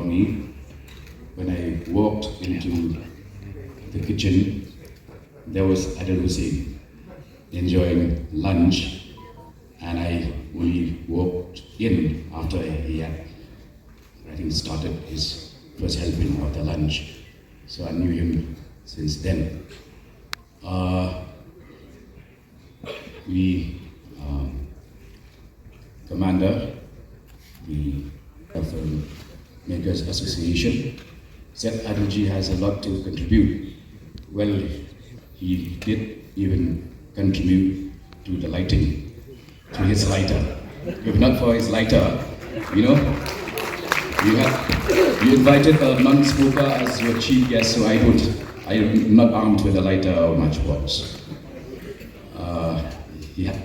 me. When I walked into the kitchen, there was Adil Hussein enjoying lunch, and I only walked in after he had, I think, started his first helping of the lunch. So I knew him since then. Commander, the Filmmakers Association, said Adilji has a lot to contribute. Well, he did even contribute to the lighting, to his lighter. If not for his lighter, you invited a non-smoker as your chief guest, so I'm not armed with a lighter or matchbox. He had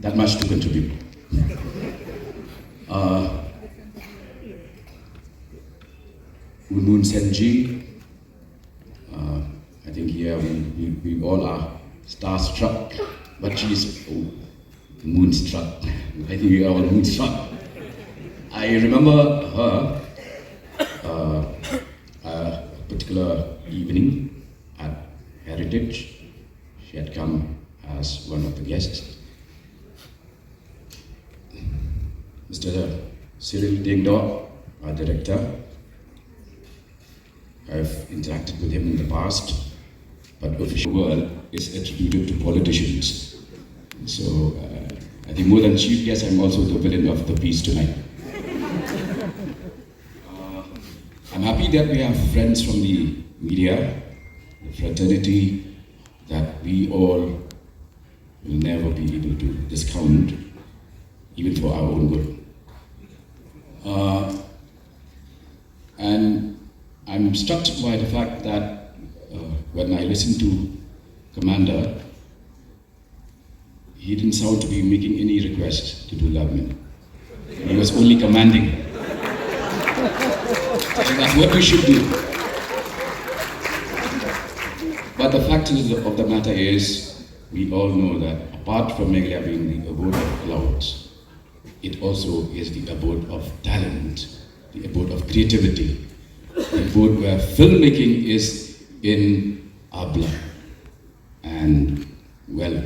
that much to contribute. Moon Senji, I think here we all are starstruck, but she is moonstruck. I think we are all moonstruck. I remember her a particular evening at Heritage. She had come as one of the guests. Mr. Cyril Lyngdoh, our director, I've interacted with him in the past, but official world is attributed to politicians. So I think more than chief guest, I'm also the villain of the piece tonight. I'm happy that we have friends from the media, the fraternity, that we all will never be able to discount, even for our own good. And I'm struck by the fact that when I listened to Commander, he didn't sound to be making any request to do government. He was only commanding. So that's what we should do. But the fact of the matter is, we all know that apart from Meghalaya being the abode of clouds, it also is the abode of talent, the abode of creativity, the abode where filmmaking is in our blood. And well,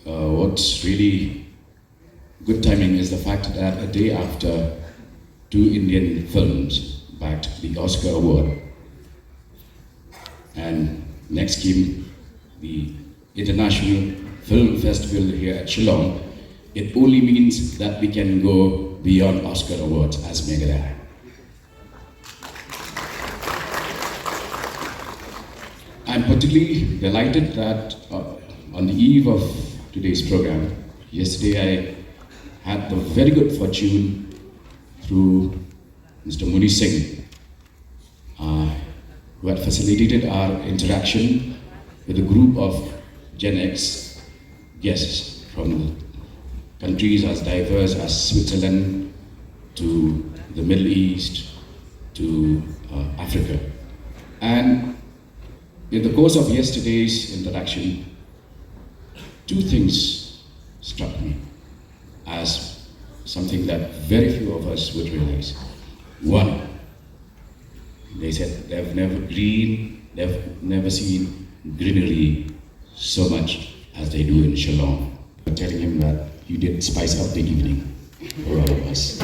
what's really good timing is the fact that a day after 2 Indian films bagged the Oscar award, and next came the International Film Festival here at Shillong, it only means that we can go beyond Oscar awards as Meghalaya. I'm particularly delighted that on the eve of today's program, yesterday I had the very good fortune through Mr. Muni Singh, who had facilitated our interaction with a group of Gen X guests from countries as diverse as Switzerland to the Middle East to Africa. And in the course of yesterday's interaction, 2 things struck me as something that very few of us would realize. One, they said they've never seen greenery so much as they do in Shillong. I'm telling him that you did spice up the evening for all of us.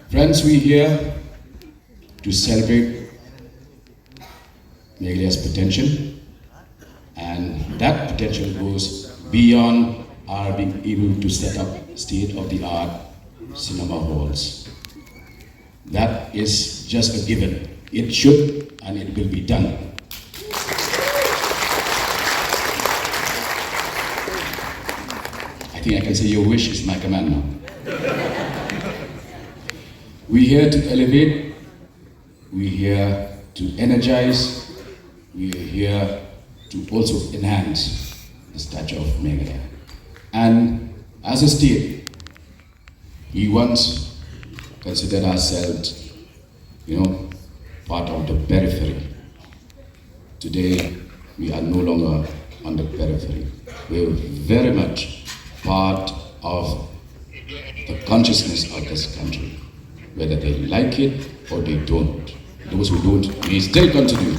Friends, we're here to celebrate Meghalaya's potential, and that potential goes beyond our being able to set up state-of-the-art cinema halls. That is just a given. It should and it will be done. I think I can say your wish is my command now. We're here to elevate, we're here to energize, we're here to also enhance the stature of Meghalaya. And as a state, we once considered ourselves, part of the periphery. Today, we are no longer on the periphery. We're very much part of the consciousness of this country. whether they like it or they don't. Those who don't may still continue.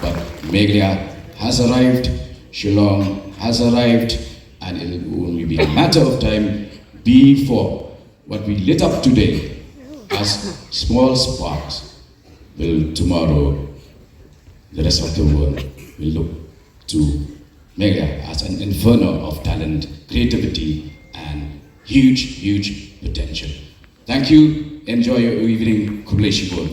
But Meghalaya has arrived, Shillong has arrived, and it will only be a matter of time before what we lit up today as small sparks will tomorrow, the rest of the world will look to Meghalaya as an inferno of talent, creativity, and huge, huge potential. Thank you. Enjoy your evening. Kublai Shibor.